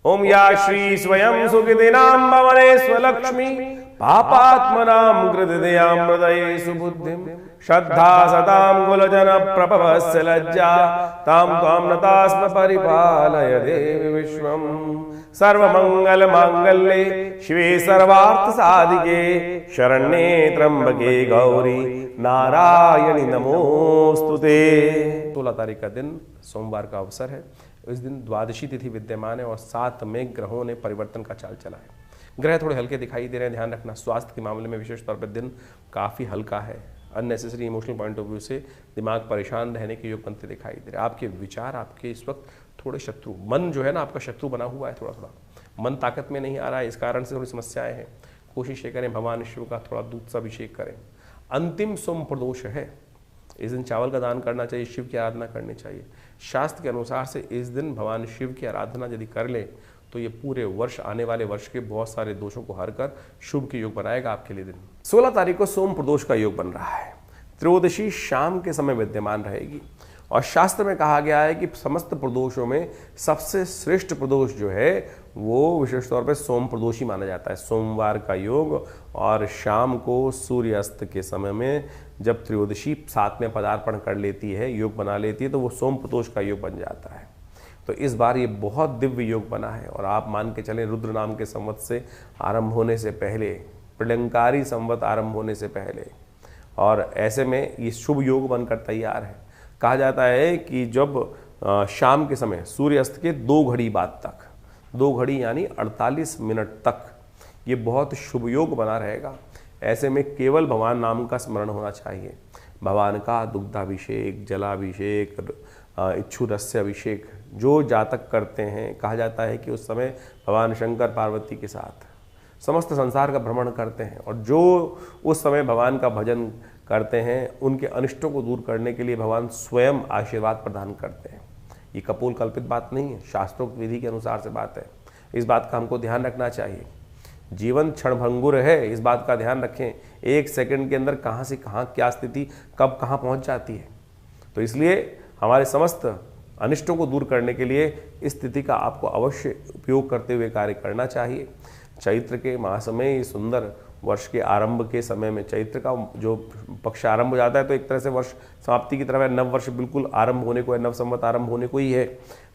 ओम या श्री स्वयं सुकृतिनां भवने स्वलक्ष्मी पापात्मनां कृतिदयां हृदये सुबुद्धिं श्रद्धा सतां कुलजन प्रभवस्य लज्जा तां त्वां नतास्म परिपालय देवी विश्वम् सर्वमंगल मांगल्ये शिवे सर्वार्थ साधिके शरण्ये त्र्यंबके गौरी नारायणी नमोस्तुते। 16 तारीख का दिन सोमवार का अवसर है। इस दिन द्वादशी तिथि विद्यमान है और 7 में ग्रहों ने परिवर्तन का चाल चला है। ग्रह थोड़े हल्के दिखाई दे रहे हैं, ध्यान रखना। स्वास्थ्य के मामले में विशेष तौर पर दिन काफ़ी हल्का है। Unnecessary emotional point of view से दिमाग परेशान रहने के योग बनते दिखाई दे रहे हैं। आपके विचार आपके इस वक्त थोड़े शत्रु, मन जो है ना आपका शत्रु बना हुआ है। थोड़ा थोड़ा मन ताकत में नहीं आ रहा है, इस कारण से थोड़ी समस्याएं हैं। कोशिश ये करें भगवान शिव का थोड़ा दूध सा अभिषेक करें। अंतिम सोम प्रदोष है, इस दिन चावल का दान करना चाहिए, शिव की आराधना करनी चाहिए। शास्त्र के अनुसार से इस दिन भगवान शिव की आराधना यदि कर ले तो ये पूरे वर्ष, आने वाले वर्ष के बहुत सारे दोषों को हर कर शुभ के योग बनाएगा आपके लिए दिन। 16 तारीख को सोम प्रदोष का योग बन रहा है। त्रयोदशी शाम के समय विद्यमान रहेगी और शास्त्र में कहा गया है कि समस्त प्रदोषों में सबसे श्रेष्ठ प्रदोष जो है वो विशेष तौर पर सोम प्रदोष ही माना जाता है। सोमवार का योग और शाम को सूर्यास्त के समय में जब त्रयोदशी 7 में पदार्पण कर लेती है, योग बना लेती है, तो वो सोम प्रदोष का योग बन जाता है। तो इस बार ये बहुत दिव्य योग बना है और आप मान के चलें रुद्र नाम के संवत से आरंभ होने से पहले, प्रलंकारी संवत आरंभ होने से पहले, और ऐसे में ये शुभ योग बनकर तैयार है। कहा जाता है कि जब शाम के समय सूर्यास्त के 2 घड़ी बाद तक, 2 घड़ी यानी 48 मिनट तक ये बहुत शुभ योग बना रहेगा। ऐसे में केवल भगवान नाम का स्मरण होना चाहिए। भगवान का दुग्धाभिषेक, जलाभिषेक, इच्छु रस्य अभिषेक जो जातक करते हैं, कहा जाता है कि उस समय भगवान शंकर पार्वती के साथ समस्त संसार का भ्रमण करते हैं और जो उस समय भगवान का भजन करते हैं उनके अनिष्टों को दूर करने के लिए भगवान स्वयं आशीर्वाद प्रदान करते हैं। ये कपोल कल्पित बात नहीं है, शास्त्रोक्त विधि के अनुसार से बात है। इस बात का हमको ध्यान रखना चाहिए। जीवन क्षणभंगुर है, इस बात का ध्यान रखें। 1 सेकंड के अंदर कहाँ से कहाँ क्या स्थिति कब कहाँ पहुँच जाती है। तो इसलिए हमारे समस्त अनिष्टों को दूर करने के लिए इस तिथि का आपको अवश्य उपयोग करते हुए कार्य करना चाहिए। चैत्र के मास में, इस सुंदर वर्ष के आरंभ के समय में, चैत्र का जो पक्ष आरंभ हो जाता है तो एक तरह से वर्ष समाप्ति की तरफ है। नव वर्ष बिल्कुल आरंभ होने को है, नव संवत आरंभ होने को ही है।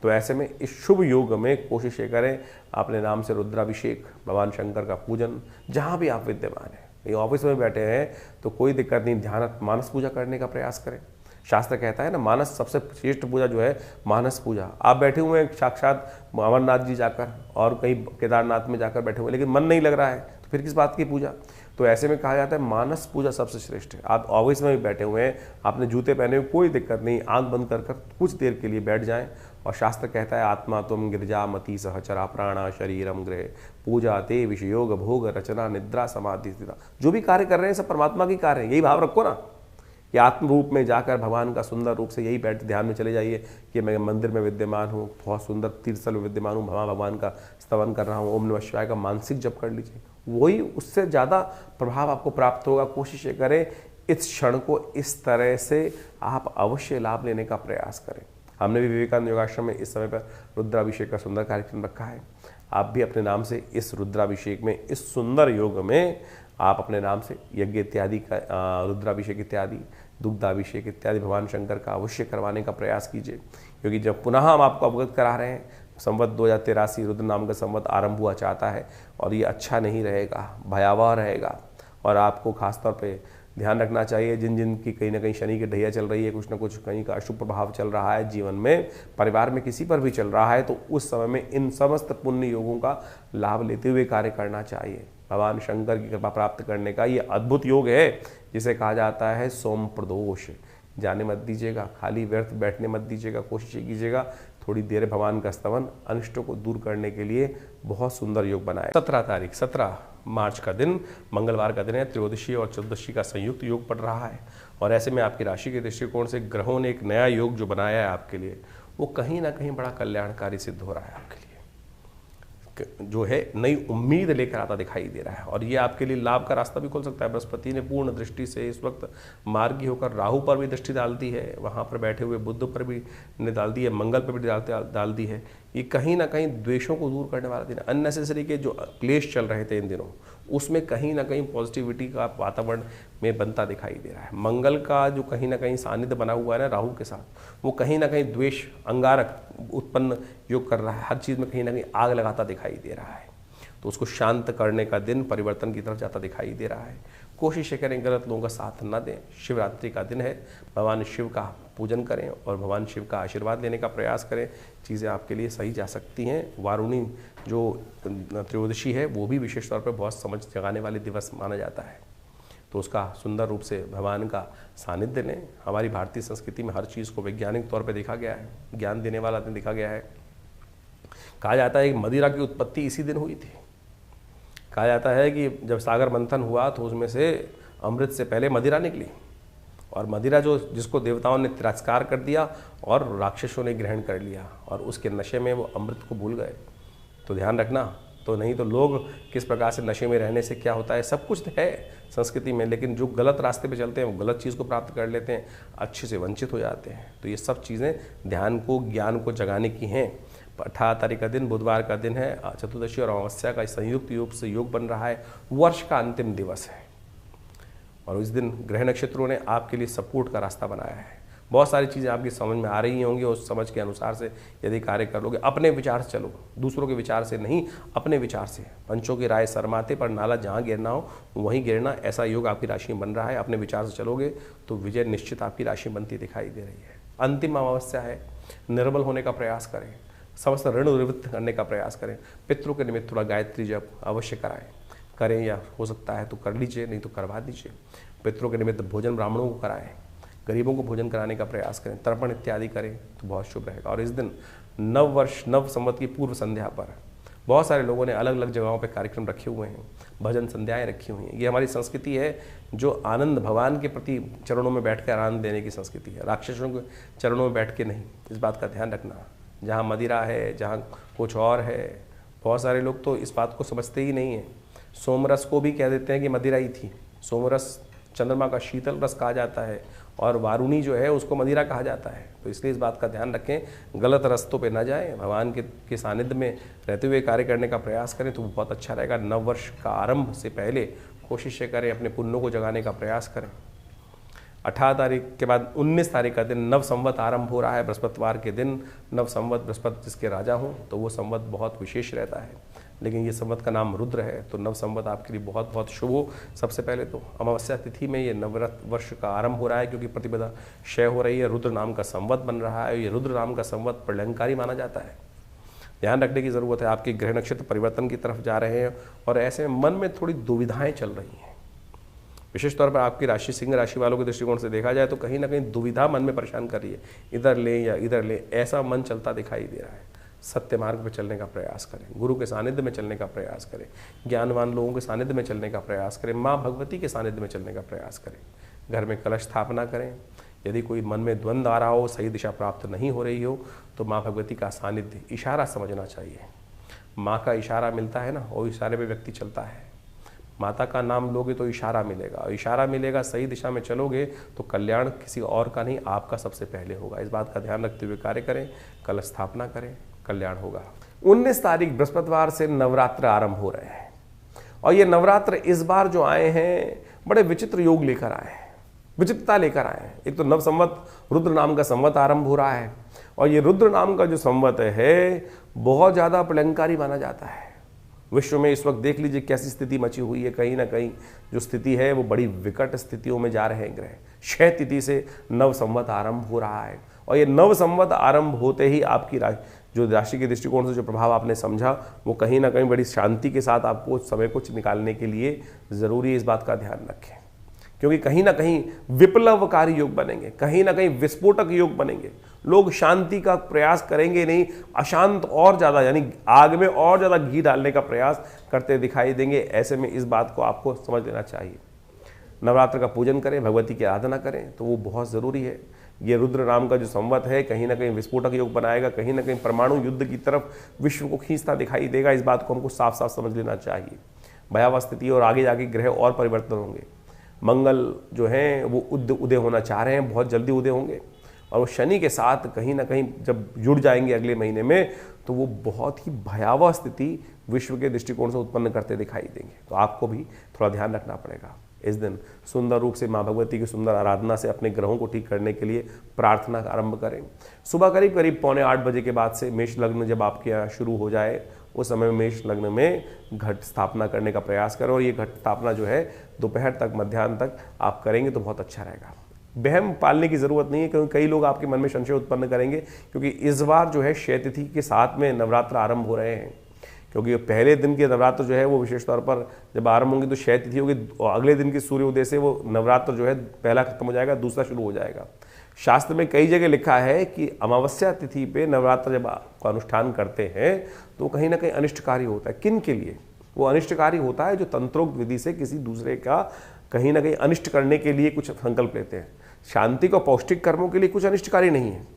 तो ऐसे में इस शुभ योग में कोशिश ये करें अपने नाम से रुद्राभिषेक, भगवान शंकर का पूजन, जहाँ भी आप विद्यमान हैं। ये ऑफिस में बैठे हैं तो कोई दिक्कत नहीं, ध्यान मानस पूजा करने का प्रयास करें। शास्त्र कहता है ना, मानस सबसे श्रेष्ठ पूजा जो है मानस पूजा। आप बैठे हुए हैं साक्षात अमरनाथ जी जाकर और कहीं केदारनाथ में जाकर बैठे हुए, लेकिन मन नहीं लग रहा है, तो फिर किस बात की पूजा। तो ऐसे में कहा जाता है मानस पूजा सबसे श्रेष्ठ है। आप ऑफिस में भी बैठे हुए हैं, आपने जूते पहने हुए, कोई दिक्कत नहीं, आंख बंद कर कुछ देर के लिए बैठ जाएं। और शास्त्र कहता है आत्मा तुम गिरजामती सहचरा प्राणा शरीरम गृह पूजा ते विषयोग भोग रचना निद्रा समाधि स्थिता। जो भी कार्य कर रहे हैं सब परमात्मा की कार्य है, यही भाव रखो ना कि आत्म रूप में जाकर भगवान का सुंदर रूप से यही बैठ ध्यान में चले जाइए कि मैं मंदिर में विद्यमान हूँ, बहुत सुंदर तीर्थस्थल में विद्यमान हूँ, भगवान का स्तवन कर रहा हूँ, ओम नमः शिवाय का मानसिक जप कर लीजिए। वही उससे ज़्यादा प्रभाव आपको प्राप्त होगा। कोशिश करें इस क्षण को इस तरह से आप अवश्य लाभ लेने का प्रयास करें। हमने भी विवेकानंद योगाश्रम में इस समय पर रुद्राभिषेक का सुंदर कार्यक्रम रखा है। आप भी अपने नाम से इस रुद्राभिषेक में, इस सुंदर योग में आप अपने नाम से यज्ञ इत्यादि का, रुद्राभिषेक इत्यादि, दुग्धाभिषेक इत्यादि भगवान शंकर का अवश्य करवाने का प्रयास कीजिए। क्योंकि जब पुनः हम आपको अवगत करा रहे हैं, संवत 2083 रुद्र नाम का संवत आरंभ हुआ चाहता है और ये अच्छा नहीं रहेगा, भयावह रहेगा। और आपको खासतौर पे ध्यान रखना चाहिए जिन जिन की कहीं ना कहीं शनि की ढैया चल रही है, कुछ ना कुछ कहीं का अशुभ प्रभाव चल रहा है जीवन में, परिवार में किसी पर भी चल रहा है, तो उस समय में इन समस्त पुण्य योगों का लाभ लेते हुए कार्य करना चाहिए। भगवान शंकर की कृपा प्राप्त करने का ये अद्भुत योग है जिसे कहा जाता है सोम प्रदोष। जाने मत दीजिएगा, खाली व्यर्थ बैठने मत दीजिएगा, कोशिश कीजिएगा थोड़ी देर भगवान का स्तवन अनिष्टों को दूर करने के लिए बहुत सुंदर योग बनाए। 17 मार्च का दिन मंगलवार का दिन है। त्रयोदशी और चतुर्दशी का संयुक्त योग पड़ रहा है और ऐसे में आपकी राशि के दृष्टिकोण से ग्रहों ने एक नया योग जो बनाया है आपके लिए, वो कहीं ना कहीं बड़ा कल्याणकारी सिद्ध हो रहा है। आपके लिए जो है नई उम्मीद लेकर आता दिखाई दे रहा है और ये आपके लिए लाभ का रास्ता भी खोल सकता है। बृहस्पति ने पूर्ण दृष्टि से इस वक्त मार्गी होकर राहु पर भी दृष्टि डाल दी है, वहाँ पर बैठे हुए बुध पर भी ने डाल दी है, मंगल पर भी डाल दी है। ये कहीं ना कहीं द्वेषों को दूर करने वाला दिन है। अननेसेसरी के जो क्लेश चल रहे थे इन दिनों, उसमें कहीं ना कहीं पॉजिटिविटी का वातावरण में बनता दिखाई दे रहा है। मंगल का जो कहीं ना कहीं सानिध्य बना हुआ है ना राहु के साथ, वो कहीं ना कहीं द्वेष अंगारक उत्पन्न योग कर रहा है, हर चीज़ में कहीं ना कहीं आग लगाता दिखाई दे रहा है। तो उसको शांत करने का दिन परिवर्तन की तरफ जाता दिखाई दे रहा है। कोशिश करें गलत लोगों का साथ न दें। शिवरात्रि का दिन है, भगवान शिव का पूजन करें और भगवान शिव का आशीर्वाद लेने का प्रयास करें। चीज़ें आपके लिए सही जा सकती हैं। वारुणी जो त्रयोदशी है वो भी विशेष तौर पर बहुत समझ जगाने वाले दिवस माना जाता है, तो उसका सुंदर रूप से भगवान का सानिध्य लें। हमारी भारतीय संस्कृति में हर चीज़ को वैज्ञानिक तौर पर देखा गया है, ज्ञान देने वाला दिन देखा गया है। कहा जाता है कि मदिरा की उत्पत्ति इसी दिन हुई थी। कहा जाता है कि जब सागर मंथन हुआ तो उसमें से अमृत से पहले मदिरा निकली, और मदिरा जो जिसको देवताओं ने तिरस्कार कर दिया और राक्षसों ने ग्रहण कर लिया, और उसके नशे में वो अमृत को भूल गए। तो ध्यान रखना, तो नहीं तो लोग किस प्रकार से नशे में रहने से क्या होता है, सब कुछ है संस्कृति में, लेकिन जो गलत रास्ते पे चलते हैं वो गलत चीज़ को प्राप्त कर लेते हैं, अच्छे से वंचित हो जाते हैं। तो ये सब चीज़ें ध्यान को, ज्ञान को जगाने की हैं। 18 तारीख का दिन बुधवार का दिन है, चतुर्दशी और अमावस्या का संयुक्त योग से योग बन रहा है, वर्ष का अंतिम दिवस है, और इस दिन ग्रह नक्षत्रों ने आपके लिए सपोर्ट का रास्ता बनाया है। बहुत सारी चीज़ें आपकी समझ में आ रही होंगी, और उस समझ के अनुसार से यदि कार्य कर लोगे, अपने विचार से चलो, दूसरों के विचार से नहीं, अपने विचार से। पंचों की राय सरमाते पर नाला जहाँ गिरना हो वहीं गिरना, ऐसा योग आपकी राशि में बन रहा है। अपने विचार से चलोगे तो विजय निश्चित आपकी राशि बनती दिखाई दे रही है। अंतिम अमावस्या है, निर्बल होने का प्रयास करें, समस्त ऋण निवृत्त करने का प्रयास करें। पितरों के निमित्त थोड़ा गायत्री जप अवश्य करें, या हो सकता है तो कर लीजिए, नहीं तो करवा दीजिए। पितरों के निमित्त भोजन ब्राह्मणों को कराएं, गरीबों को भोजन कराने का प्रयास करें, तर्पण इत्यादि करें तो बहुत शुभ रहेगा। और इस दिन नव वर्ष नव संवत की पूर्व संध्या पर बहुत सारे लोगों ने अलग अलग जगहों पर कार्यक्रम रखे हुए हैं, भजन संध्याएं रखी हुई हैं। ये हमारी संस्कृति है जो आनंद भगवान के प्रति चरणों में बैठ कर आनंद देने की संस्कृति है, राक्षसों के चरणों में बैठ के नहीं। इस बात का ध्यान रखना। जहाँ मदिरा है, जहाँ कुछ और है, बहुत सारे लोग तो इस बात को समझते ही नहीं है। सोमरस को भी कह देते हैं कि मदिरा ही थी। सोमरस चंद्रमा का शीतल रस कहा जाता है, और वारुणी जो है उसको मदिरा कहा जाता है। तो इसलिए इस बात का ध्यान रखें, गलत रास्तों पे ना जाएं, भगवान के सानिध्य में रहते हुए कार्य करने का प्रयास करें तो बहुत अच्छा रहेगा। नव वर्ष का आरंभ से पहले कोशिश करें, अपने पुण्यों को जगाने का प्रयास करें। 18 तारीख के बाद 19 तारीख का दिन नव संवत आरंभ हो रहा है, बृहस्पतिवार के दिन। नव संवत, बृहस्पति जिसके राजा हों तो वो संवत बहुत विशेष रहता है, लेकिन ये संवत का नाम रुद्र है, तो नव संवत आपके लिए बहुत बहुत शुभ हो। सबसे पहले तो अमावस्या तिथि में ये नवरत्न वर्ष का आरंभ हो रहा है, क्योंकि प्रतिपदा क्षय हो रही है, रुद्र नाम का संवत बन रहा है। ये रुद्र नाम का संवत प्रलयंकारी माना जाता है। ध्यान रखने की ज़रूरत है। आपके ग्रह नक्षत्र परिवर्तन की तरफ जा रहे हैं, और ऐसे में मन में थोड़ी दुविधाएं चल रही हैं। विशेष तौर पर आपकी राशि सिंह राशि वालों के दृष्टिकोण से देखा जाए तो कहीं ना कहीं दुविधा मन में परेशान कर रही है, इधर ले या इधर ले, ऐसा मन चलता दिखाई दे रहा है। सत्य मार्ग पर चलने का प्रयास करें, गुरु के सानिध्य में चलने का प्रयास करें, ज्ञानवान लोगों के सानिध्य में चलने का प्रयास करें, माँ भगवती के सानिध्य में चलने का प्रयास करें। घर में कलश स्थापना करें। यदि कोई मन में द्वंद्व आ रहा हो, सही दिशा प्राप्त नहीं हो रही हो, तो माँ भगवती का सानिध्य इशारा समझना चाहिए। माँ का इशारा मिलता है ना, वो इशारे पे व्यक्ति चलता है। माता का नाम लोगे तो इशारा मिलेगा, और इशारा मिलेगा, सही दिशा में चलोगे तो कल्याण किसी और का नहीं, आपका सबसे पहले होगा। इस बात का ध्यान रखते हुए कार्य करें, कलश स्थापना करें, कल्याण होगा। 19 तारीख बृहस्पतिवार से नवरात्र आरंभ हो रहे हैं, और ये नवरात्र इस बार जो आए हैं बड़े विचित्र योग लेकर आए हैं, विचित्रता लेकर आए हैं। एक तो नव संवत रुद्र नाम का संवत आरंभ हो रहा है, और ये रुद्र नाम का जो संवत है बहुत ज़्यादा प्रलयंकारी माना जाता है। विश्व में इस वक्त देख लीजिए कैसी स्थिति मची हुई है। कहीं ना कहीं जो स्थिति है वो बड़ी विकट स्थितियों में जा रहे हैं ग्रह। क्षय तिथि से नव संवत आरंभ हो रहा है, और ये नव संवत आरंभ होते ही आपकी जो राशि के दृष्टिकोण से जो प्रभाव आपने समझा वो कहीं ना कहीं बड़ी शांति के साथ आपको समय को निकालने के लिए ज़रूरी है। इस बात का ध्यान रखें, क्योंकि कहीं ना कहीं विप्लवकारी योग बनेंगे, कहीं ना कहीं विस्फोटक योग बनेंगे। लोग शांति का प्रयास करेंगे नहीं, अशांत और ज़्यादा, यानी आग में और ज़्यादा घी डालने का प्रयास करते दिखाई देंगे। ऐसे में इस बात को आपको समझ लेना चाहिए। नवरात्र का पूजन करें, भगवती की आराधना करें तो वो बहुत ज़रूरी है। ये रुद्र नाम का जो संवत है कहीं ना कहीं विस्फोटक योग बनाएगा, कहीं ना कहीं परमाणु युद्ध की तरफ विश्व को खींचता दिखाई देगा। इस बात को हमको साफ साफ समझ लेना चाहिए। भयावह स्थिति और आगे जाके ग्रह और परिवर्तन होंगे। मंगल जो हैं वो उदय होना चाह रहे हैं, बहुत जल्दी उदय होंगे। और वो शनि के साथ कहीं ना कहीं जब जुड़ जाएंगे अगले महीने में, तो वो बहुत ही भयावह स्थिति विश्व के दृष्टिकोण से उत्पन्न करते दिखाई देंगे। तो आपको भी थोड़ा ध्यान रखना पड़ेगा। इस दिन सुंदर रूप से माँ भगवती की सुंदर आराधना से अपने ग्रहों को ठीक करने के लिए प्रार्थना का आरंभ करें। सुबह करीब करीब 7:45 बजे के बाद से मेष लग्न जब आपके यहाँ शुरू हो जाए, उस समय मेष लग्न में घट स्थापना करने का प्रयास करें। और ये घट स्थापना जो है दोपहर तक, मध्याह्न तक आप करेंगे तो बहुत अच्छा रहेगा। वहम पालने की जरूरत नहीं है, क्योंकि कई लोग आपके मन में संशय उत्पन्न करेंगे, क्योंकि इस बार जो है क्षय तिथि के साथ में नवरात्र आरंभ हो रहे हैं। क्योंकि पहले दिन के नवरात्र जो है वो विशेष तौर पर जब आरंभ होंगे तो क्षय तिथि होगी, और अगले दिन के सूर्योदय से वो नवरात्र जो है पहला खत्म हो जाएगा, दूसरा शुरू हो जाएगा। शास्त्र में कई जगह लिखा है कि अमावस्या तिथि पे नवरात्र जब आप अनुष्ठान करते हैं तो कहीं ना कहीं अनिष्टकारी होता है। किन के लिए वो अनिष्टकारी होता है? जो तंत्रोक्त विधि से किसी दूसरे का कहीं ना कहीं अनिष्ट करने के लिए कुछ संकल्प लेते हैं। शांति को पौष्टिक कर्मों के लिए कुछ अनिष्टकारी नहीं है।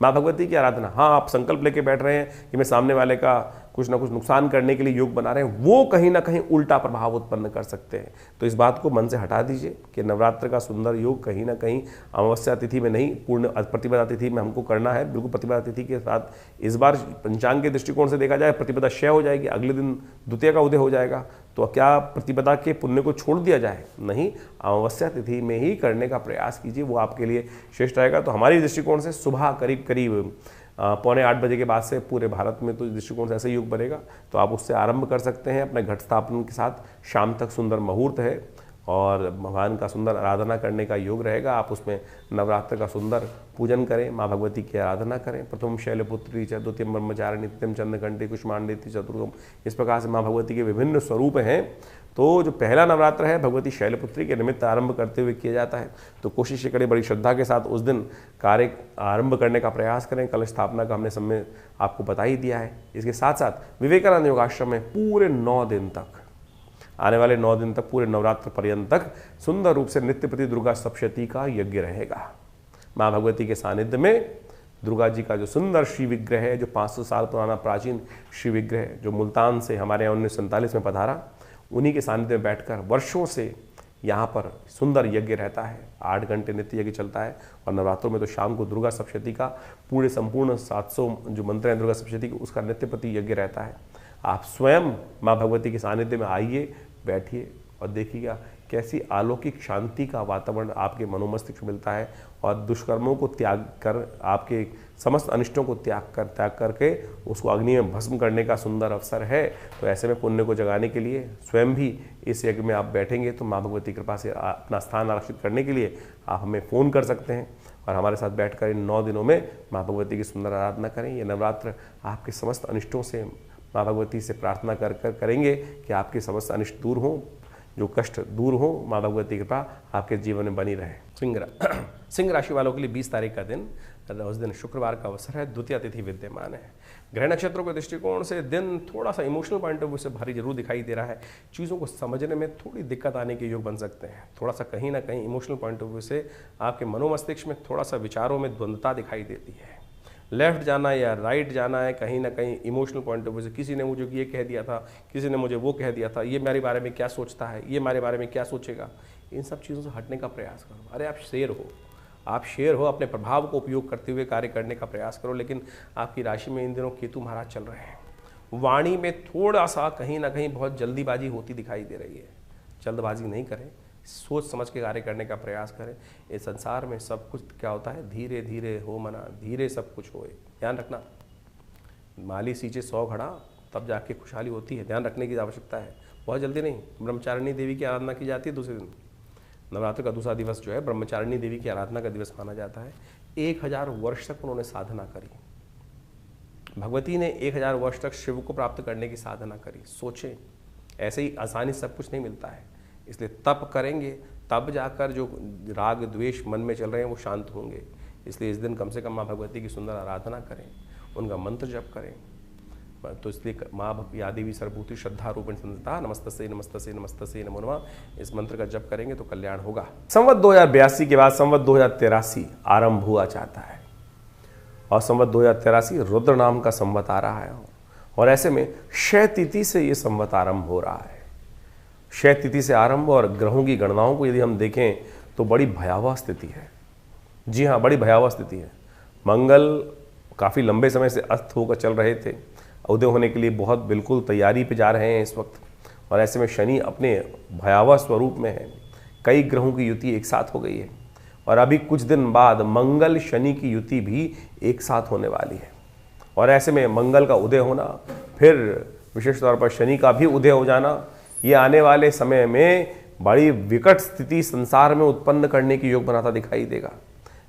माँ भगवती की आराधना, हाँ आप संकल्प लेके बैठ रहे हैं कि मैं सामने वाले का कुछ ना कुछ नुकसान करने के लिए योग बना रहे हैं, वो कहीं ना कहीं उल्टा प्रभाव उत्पन्न कर सकते हैं। तो इस बात को मन से हटा दीजिए कि नवरात्र का सुंदर योग कहीं ना कहीं अमावस्या तिथि में नहीं, पूर्ण प्रतिपदा तिथि में हमको करना है। बिल्कुल प्रतिपदा तिथि के साथ इस बार पंचांग के दृष्टिकोण से देखा जाए प्रतिपदा क्षय हो जाएगी, अगले दिन द्वितीय का उदय हो जाएगा। तो क्या प्रतिपदा के पुण्य को छोड़ दिया जाए? नहीं, अमावस्या तिथि में ही करने का प्रयास कीजिए, वो आपके लिए श्रेष्ठ रहेगा। तो हमारी दृष्टिकोण से सुबह करीब 7:45 बजे के बाद से पूरे भारत में तो दृष्टिकोण से ऐसे योग बनेगा, तो आप उससे आरंभ कर सकते हैं अपने घट स्थापन के साथ। शाम तक सुंदर मुहूर्त है और भगवान का सुंदर आराधना करने का योग रहेगा। आप उसमें नवरात्र का सुंदर पूजन करें, माँ भगवती की आराधना करें। प्रथम शैलपुत्री च, द्वितीयम ब्रह्मचारिणी, तृतीयम चंद्रघंटे कुष्मांडेति, चतुर्थम, इस प्रकार से माँ भगवती के विभिन्न स्वरूप हैं। तो जो पहला नवरात्र है भगवती शैलपुत्री के निमित्त आरंभ करते हुए किया जाता है। तो कोशिश करें बड़ी श्रद्धा के साथ उस दिन कार्य आरंभ करने का प्रयास करें। कलश स्थापना का हमने समय आपको बता ही दिया है। इसके साथ साथ विवेकानंद योगाश्रम में पूरे 9 दिन तक, आने वाले 9 दिन तक, पूरे नवरात्र पर्यंत तक सुंदर रूप से नित्य प्रति दुर्गा सप्तशती का यज्ञ रहेगा। माँ भगवती के सानिध्य में दुर्गा जी का जो सुंदर श्री विग्रह है, जो 500 साल पुराना प्राचीन श्री विग्रह जो मुल्तान से हमारे यहाँ 1947 में पधारा, उन्हीं के सानिध्य में बैठकर वर्षों से यहाँ पर सुंदर यज्ञ रहता है। 8 घंटे नित्य यज्ञ चलता है। और नवरात्रों में तो शाम को दुर्गा सप्तशती का पूरे संपूर्ण 700 जो मंत्र हैं दुर्गा सप्तशती के, उसका नित्य प्रति यज्ञ रहता है। आप स्वयं माँ भगवती के सानिध्य में आइए, बैठिए और देखिएगा कैसी अलौकिक शांति का वातावरण आपके मनोमस्तिष्क को मिलता है। और दुष्कर्मों को त्याग कर, आपके समस्त अनिष्टों को त्याग करके उसको अग्नि में भस्म करने का सुंदर अवसर है। तो ऐसे में पुण्य को जगाने के लिए स्वयं भी इस यज्ञ में आप बैठेंगे तो माँ भगवती की कृपा से अपना स्थान आरक्षित करने के लिए आप हमें फ़ोन कर सकते हैं और हमारे साथ बैठकर इन 9 दिनों में माँ भगवती की सुंदर आराधना करें। ये नवरात्र आपके समस्त अनिष्टों से माँ भगवती से प्रार्थना कर करेंगे कि आपके समस्त अनिष्ट दूर हों, जो कष्ट दूर हो, माँ भगवती की कृपा आपके जीवन में बनी रहे। सिंह राशि वालों के लिए 20 तारीख का दिन, उस दिन शुक्रवार का अवसर है, द्वितीय तिथि विद्यमान है। ग्रह नक्षत्रों के दृष्टिकोण से दिन थोड़ा सा इमोशनल पॉइंट ऑफ व्यू से भारी जरूर दिखाई दे रहा है। चीज़ों को समझने में थोड़ी दिक्कत आने के योग बन सकते हैं। थोड़ा सा कहीं ना कहीं इमोशनल पॉइंट ऑफ व्यू से आपके मनोमस्तिष्क में थोड़ा सा विचारों में द्वंद्वता दिखाई देती है। लेफ्ट जाना है या राइट जाना है, कहीं ना कहीं इमोशनल पॉइंट ऑफ व्यू से किसी ने मुझे ये कह दिया था, किसी ने मुझे वो कह दिया था, ये मेरे बारे में क्या सोचता है, ये मेरे बारे में क्या सोचेगा, इन सब चीज़ों से हटने का प्रयास करो। अरे आप शेर हो, अपने प्रभाव को उपयोग करते हुए कार्य करने का प्रयास करो। लेकिन आपकी राशि में इन दिनों केतु महाराज चल रहे हैं। वाणी में थोड़ा सा कहीं ना कहीं बहुत जल्दीबाजी होती दिखाई दे रही है। जल्दबाजी नहीं करें, सोच समझ के कार्य करने का प्रयास करें। इस संसार में सब कुछ क्या होता है, धीरे धीरे हो मना, धीरे सब कुछ होए। ध्यान रखना, माली सींचे 100 घड़ा तब जाके खुशहाली होती है। ध्यान रखने की आवश्यकता है, बहुत जल्दी नहीं। ब्रह्मचारिणी देवी की आराधना की जाती है दूसरे दिन। नवरात्र का दूसरा दिवस जो है ब्रह्मचारिणी देवी की आराधना का दिवस माना जाता है। 1000 वर्ष तक उन्होंने साधना करी। भगवती ने 1000 वर्ष तक शिव को प्राप्त करने की साधना करी। सोचें, ऐसे ही आसानी से सब कुछ नहीं मिलता है। इसलिए तप करेंगे तब जाकर जो राग द्वेष मन में चल रहे हैं वो शांत होंगे। इसलिए इस दिन कम से कम माँ भगवती की सुंदर आराधना करें, उनका मंत्र जप करें। तो इसलिए माँ या देवी सर्वभूति श्रद्धा रूपेण संस्था नमस्तसे नमस्तसे नमस्तसे नमो नमः, इस मंत्र का जप करेंगे तो कल्याण होगा। संवत 2082 के बाद संवत 2083 आरंभ हुआ चाहता है और संवत 2083 रुद्र नाम का संवत आ रहा है। और ऐसे में क्षय तिथि से ये संवत आरंभ हो रहा है। क्षय तिथि से आरंभ और ग्रहों की गणनाओं को यदि हम देखें तो बड़ी भयावह स्थिति है। जी हाँ, बड़ी भयावह स्थिति है। मंगल काफ़ी लंबे समय से अस्त होकर चल रहे थे, उदय होने के लिए बहुत बिल्कुल तैयारी पे जा रहे हैं इस वक्त, और ऐसे में शनि अपने भयावह स्वरूप में है। कई ग्रहों की युति एक साथ हो गई है और अभी कुछ दिन बाद मंगल शनि की युति भी एक साथ होने वाली है। और ऐसे में मंगल का उदय होना, फिर विशेष तौर पर शनि का भी उदय हो जाना, ये आने वाले समय में बड़ी विकट स्थिति संसार में उत्पन्न करने की योग बनाता दिखाई देगा।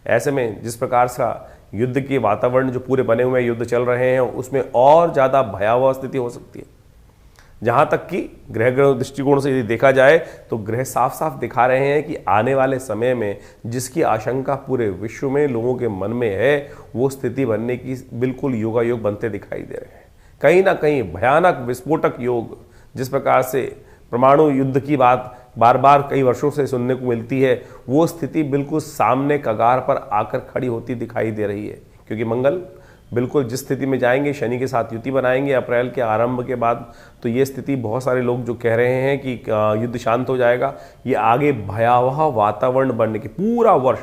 ऐसे में जिस प्रकार से युद्ध के वातावरण जो पूरे बने हुए युद्ध चल रहे हैं, उसमें और ज़्यादा भयावह स्थिति हो सकती है। जहाँ तक कि ग्रह दृष्टिकोण से यदि देखा जाए तो ग्रह साफ साफ दिखा रहे हैं कि आने वाले समय में जिसकी आशंका पूरे विश्व में लोगों के मन में है, वो स्थिति बनने की बिल्कुल योगायोग बनते दिखाई दे रहे हैं। कहीं ना कहीं भयानक विस्फोटक योग, जिस प्रकार से परमाणु युद्ध की बात बार बार कई वर्षों से सुनने को मिलती है, वो स्थिति बिल्कुल सामने कगार पर आकर खड़ी होती दिखाई दे रही है। क्योंकि मंगल बिल्कुल जिस स्थिति में जाएंगे, शनि के साथ युति बनाएंगे अप्रैल के आरंभ के बाद, तो ये स्थिति बहुत सारे लोग जो कह रहे हैं कि युद्ध शांत हो जाएगा, ये आगे भयावह वातावरण बनने की पूरा वर्ष,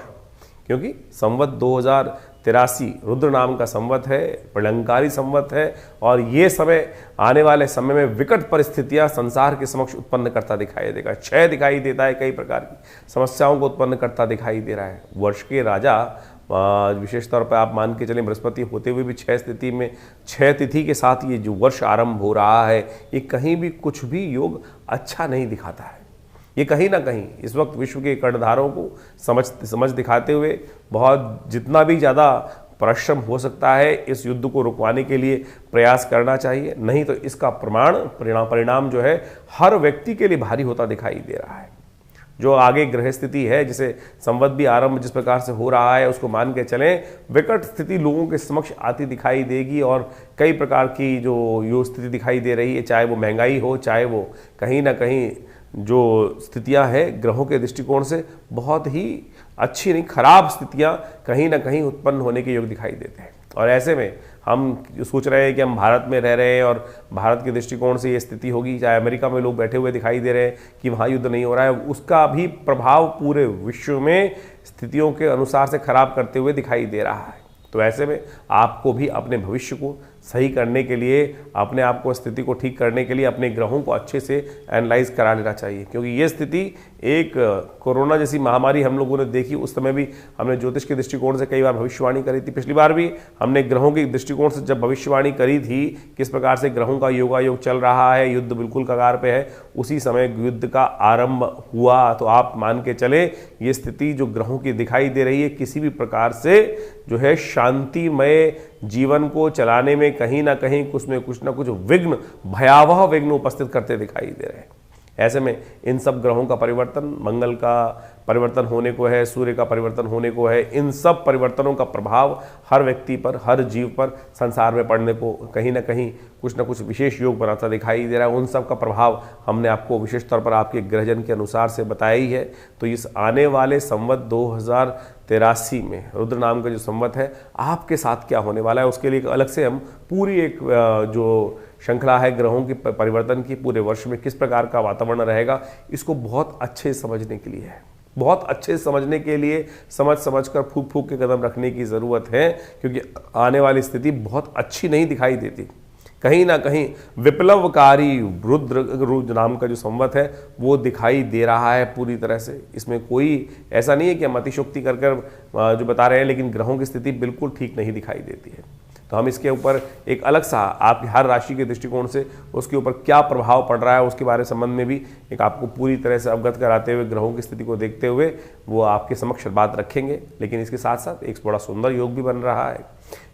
क्योंकि संवत 2083 रुद्र नाम का संवत है, प्रलंकारी संवत है, और ये समय आने वाले समय में विकट परिस्थितियां संसार के समक्ष उत्पन्न करता दिखाई देगा। क्षय दिखाई देता है, कई प्रकार की समस्याओं को उत्पन्न करता दिखाई दे रहा है। वर्ष के राजा विशेष तौर पर आप मान के चलें बृहस्पति होते हुए भी 6 स्थिति में 6 तिथि के साथ ये जो वर्ष आरंभ हो रहा है, ये कहीं भी कुछ भी योग अच्छा नहीं दिखाता है। ये कहीं ना कहीं इस वक्त विश्व के कर्णधारों को समझ दिखाते हुए बहुत जितना भी ज़्यादा परिश्रम हो सकता है इस युद्ध को रुकवाने के लिए प्रयास करना चाहिए, नहीं तो इसका परिणाम जो है हर व्यक्ति के लिए भारी होता दिखाई दे रहा है। जो आगे ग्रह स्थिति है, जिसे संवत भी आरंभ जिस प्रकार से हो रहा है, उसको मान के चलें विकट स्थिति लोगों के समक्ष आती दिखाई देगी, और कई प्रकार की जो स्थिति दिखाई दे रही है, चाहे वो महंगाई हो, चाहे वो कहीं ना कहीं जो स्थितियां हैं ग्रहों के दृष्टिकोण से बहुत ही अच्छी नहीं, खराब स्थितियां कहीं ना कहीं उत्पन्न होने के योग दिखाई देते हैं। और ऐसे में हम सोच रहे हैं कि हम भारत में रह रहे हैं और भारत के दृष्टिकोण से ये स्थिति होगी, चाहे अमेरिका में लोग बैठे हुए दिखाई दे रहे हैं कि वहाँ युद्ध नहीं हो रहा है, उसका भी प्रभाव पूरे विश्व में स्थितियों के अनुसार से खराब करते हुए दिखाई दे रहा है। तो ऐसे में आपको भी अपने भविष्य को सही करने के लिए, अपने आप को स्थिति को ठीक करने के लिए अपने ग्रहों को अच्छे से एनालाइज करा लेना चाहिए। क्योंकि ये स्थिति एक कोरोना जैसी महामारी हम लोगों ने देखी, उस समय भी हमने ज्योतिष के दृष्टिकोण से कई बार भविष्यवाणी करी थी। पिछली बार भी हमने ग्रहों के दृष्टिकोण से जब भविष्यवाणी करी थी, किस प्रकार से ग्रहों का योगायोग चल रहा है, युद्ध बिल्कुल कगार पे है, उसी समय युद्ध का आरंभ हुआ। तो आप मान के चले ये स्थिति जो ग्रहों की दिखाई दे रही है, किसी भी प्रकार से जो है शांतिमय जीवन को चलाने में कहीं ना कहीं कुछ ना कुछ विघ्न, भयावह विघ्न उपस्थित करते दिखाई दे रहे हैं। ऐसे में इन सब ग्रहों का परिवर्तन, मंगल का परिवर्तन होने को है, सूर्य का परिवर्तन होने को है, इन सब परिवर्तनों का प्रभाव हर व्यक्ति पर, हर जीव पर संसार में पड़ने को कहीं ना कहीं कुछ ना कुछ विशेष योग बनाता दिखाई दे रहा है। उन सब का प्रभाव हमने आपको विशेष तौर पर आपके ग्रहजन के अनुसार से बताया ही है। तो इस आने वाले संवत 2083 में रुद्र नाम का जो संवत है, आपके साथ क्या होने वाला है, उसके लिए अलग से हम पूरी एक जो श्रृंखला है ग्रहों की परिवर्तन की, पूरे वर्ष में किस प्रकार का वातावरण रहेगा, इसको बहुत अच्छे समझने के लिए है। बहुत अच्छे समझने के लिए समझ कर फूक फूक के कदम रखने की ज़रूरत है, क्योंकि आने वाली स्थिति बहुत अच्छी नहीं दिखाई देती। कहीं ना कहीं विप्लवकारी रुद्र नाम का जो संवत है वो दिखाई दे रहा है पूरी तरह से। इसमें कोई ऐसा नहीं है कि हम अतिशोक्ति कर जो बता रहे हैं, लेकिन ग्रहों की स्थिति बिल्कुल ठीक नहीं दिखाई देती है। तो हम इसके ऊपर एक अलग सा आपकी हर राशि के दृष्टिकोण से उसके ऊपर क्या प्रभाव पड़ रहा है उसके बारे संबंध में भी एक आपको पूरी तरह से अवगत कराते हुए, ग्रहों की स्थिति को देखते हुए वो आपके समक्ष बात रखेंगे। लेकिन इसके साथ साथ एक बड़ा सुंदर योग भी बन रहा है,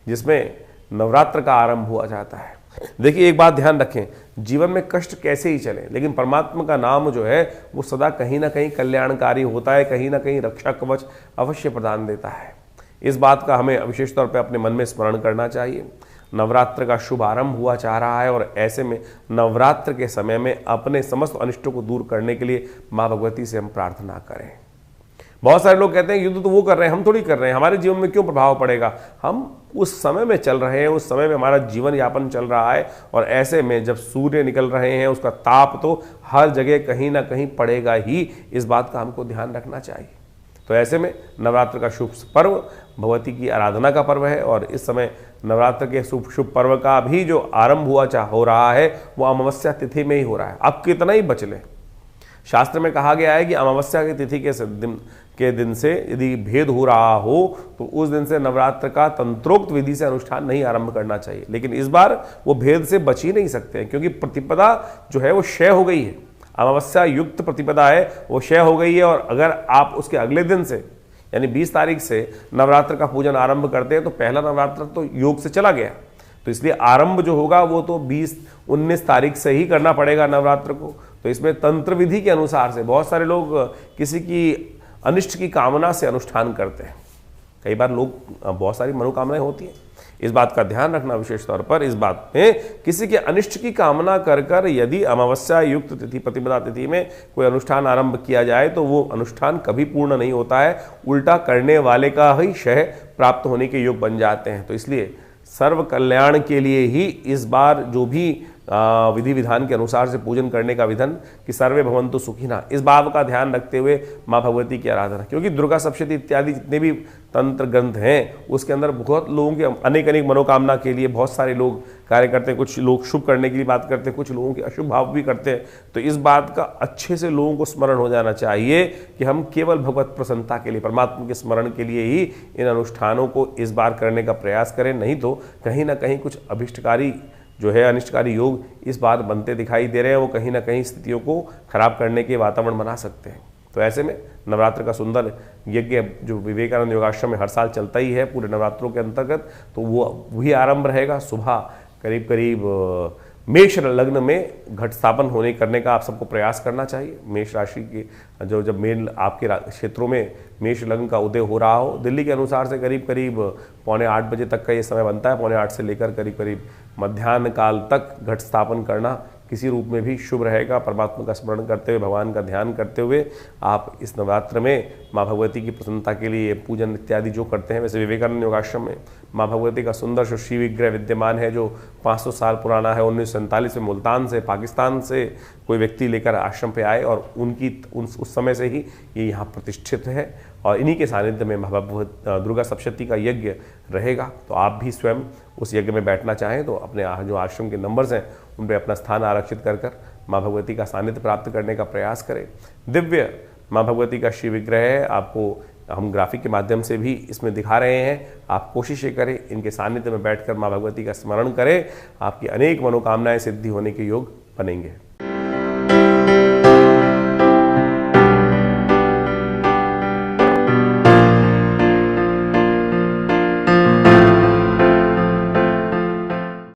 जिसमें नवरात्र का आरंभ हुआ जाता है। देखिए, एक बात ध्यान रखें, जीवन में कष्ट कैसे ही चले, लेकिन परमात्मा का नाम जो है वो सदा कहीं ना कहीं कल्याणकारी होता है, कहीं ना कहीं रक्षा कवच अवश्य प्रदान देता है। इस बात का हमें विशेष तौर पे अपने मन में स्मरण करना चाहिए। नवरात्र का शुभ आरंभ हुआ चाह रहा है, और ऐसे में नवरात्र के समय में अपने समस्त अनिष्टों को दूर करने के लिए माँ भगवती से हम प्रार्थना करें। बहुत सारे लोग कहते हैं युद्ध तो वो कर रहे हैं, हम थोड़ी कर रहे हैं, हमारे जीवन में क्यों प्रभाव पड़ेगा। हम उस समय में चल रहे हैं, उस समय में हमारा जीवन यापन चल रहा है, और ऐसे में जब सूर्य निकल रहे हैं उसका ताप तो हर जगह कहीं ना कहीं पड़ेगा ही। इस बात का हमको ध्यान रखना चाहिए। तो ऐसे में नवरात्र का शुभ पर्व भगवती की आराधना का पर्व है और इस समय नवरात्र के शुभ पर्व का भी जो आरंभ हो रहा है वो अमावस्या तिथि में ही हो रहा है। अब कितना ही बच लें, शास्त्र में कहा गया है कि अमावस्या की तिथि के दिन से यदि भेद हो रहा हो तो उस दिन से नवरात्र का तंत्रोक्त विधि से अनुष्ठान नहीं आरंभ करना चाहिए। लेकिन इस बार वो भेद से बच ही नहीं सकते हैं, क्योंकि प्रतिपदा जो है वो क्षय हो गई है, अमावस्या युक्त प्रतिपदा है वो क्षय हो गई है। और अगर आप उसके अगले दिन से यानी 20 तारीख से नवरात्र का पूजन आरंभ करते हैं तो पहला नवरात्र तो योग से चला गया, तो इसलिए आरंभ जो होगा वो तो 20-19 तारीख से ही करना पड़ेगा नवरात्र को। तो इसमें तंत्र विधि के अनुसार से बहुत सारे लोग किसी की अनिष्ट की कामना से अनुष्ठान करते हैं। कई बार लोग बहुत सारी मनोकामनाएं होती हैं, इस बात का ध्यान रखना विशेष तौर पर। इस बात में किसी के अनिष्ट की कामना कर कर यदि अमावस्या युक्त तिथि प्रतिपदा तिथि में कोई अनुष्ठान आरंभ किया जाए तो वो अनुष्ठान कभी पूर्ण नहीं होता है, उल्टा करने वाले का ही क्षय प्राप्त होने के योग बन जाते हैं। तो इसलिए सर्व कल्याण के लिए ही इस बार जो भी विधि विधान के अनुसार से पूजन करने का विधान कि सर्वे भवन्तु सुखिनः, इस भाव का ध्यान रखते हुए माँ भगवती की आराधना, क्योंकि दुर्गा सप्तशती इत्यादि जितने भी तंत्र ग्रंथ हैं उसके अंदर बहुत लोगों के अनेक मनोकामना के लिए बहुत सारे लोग कार्य करते हैं। कुछ लोग शुभ करने के लिए बात करते हैं, कुछ लोगों के अशुभ भाव भी करते हैं। तो इस बात का अच्छे से लोगों को स्मरण हो जाना चाहिए कि हम केवल भगवत प्रसन्नता के लिए, परमात्मा के स्मरण के लिए ही इन अनुष्ठानों को इस बार करने का प्रयास करें, नहीं तो कहीं ना कहीं कुछ अभिष्टकारी जो है अनिष्टकारी योग इस बार बनते दिखाई दे रहे हैं, वो कहीं ना कहीं स्थितियों को खराब करने के वातावरण बना सकते हैं। तो ऐसे में नवरात्र का सुंदर यज्ञ जो विवेकानंद योगाश्रम में हर साल चलता ही है पूरे नवरात्रों के अंतर्गत, तो वो वही आरंभ रहेगा। सुबह करीब मेष लग्न में घट स्थापन करने का आप सबको प्रयास करना चाहिए। मेष राशि के जब मेन आपके क्षेत्रों में मेष लग्न का उदय हो रहा हो, दिल्ली के अनुसार से करीब 7:45 बजे तक का ये समय बनता है। 7:45 से लेकर करीब मध्याह्न काल तक घट स्थापन करना किसी रूप में भी शुभ रहेगा। परमात्मा का स्मरण करते हुए, भगवान का ध्यान करते हुए आप इस नवरात्र में माँ भगवती की प्रसन्नता के लिए पूजन इत्यादि जो करते हैं। वैसे विवेकानंद योगाश्रम में माँ भगवती का सुंदर श्री विग्रह विद्यमान है जो 500 साल पुराना है। 1947 में मुल्तान से, पाकिस्तान से कोई व्यक्ति लेकर आश्रम पे आए और उस समय से ही ये यहाँ प्रतिष्ठित है और इन्हीं के सानिध्य में दुर्गा सप्तशती का यज्ञ रहेगा। तो आप भी स्वयं उस यज्ञ में बैठना चाहें तो अपने जो आश्रम के नंबर्स हैं उन पर अपना स्थान आरक्षित कर माँ भगवती का सानिध्य प्राप्त करने का प्रयास करें। दिव्य माँ भगवती का श्री विग्रह है, आपको हम ग्राफिक के माध्यम से भी इसमें दिखा रहे हैं। आप कोशिश ये करें, इनके सानिध्य में बैठकर माँ भगवती का स्मरण करें, आपकी अनेक मनोकामनाएं सिद्धि होने के योग बनेंगे।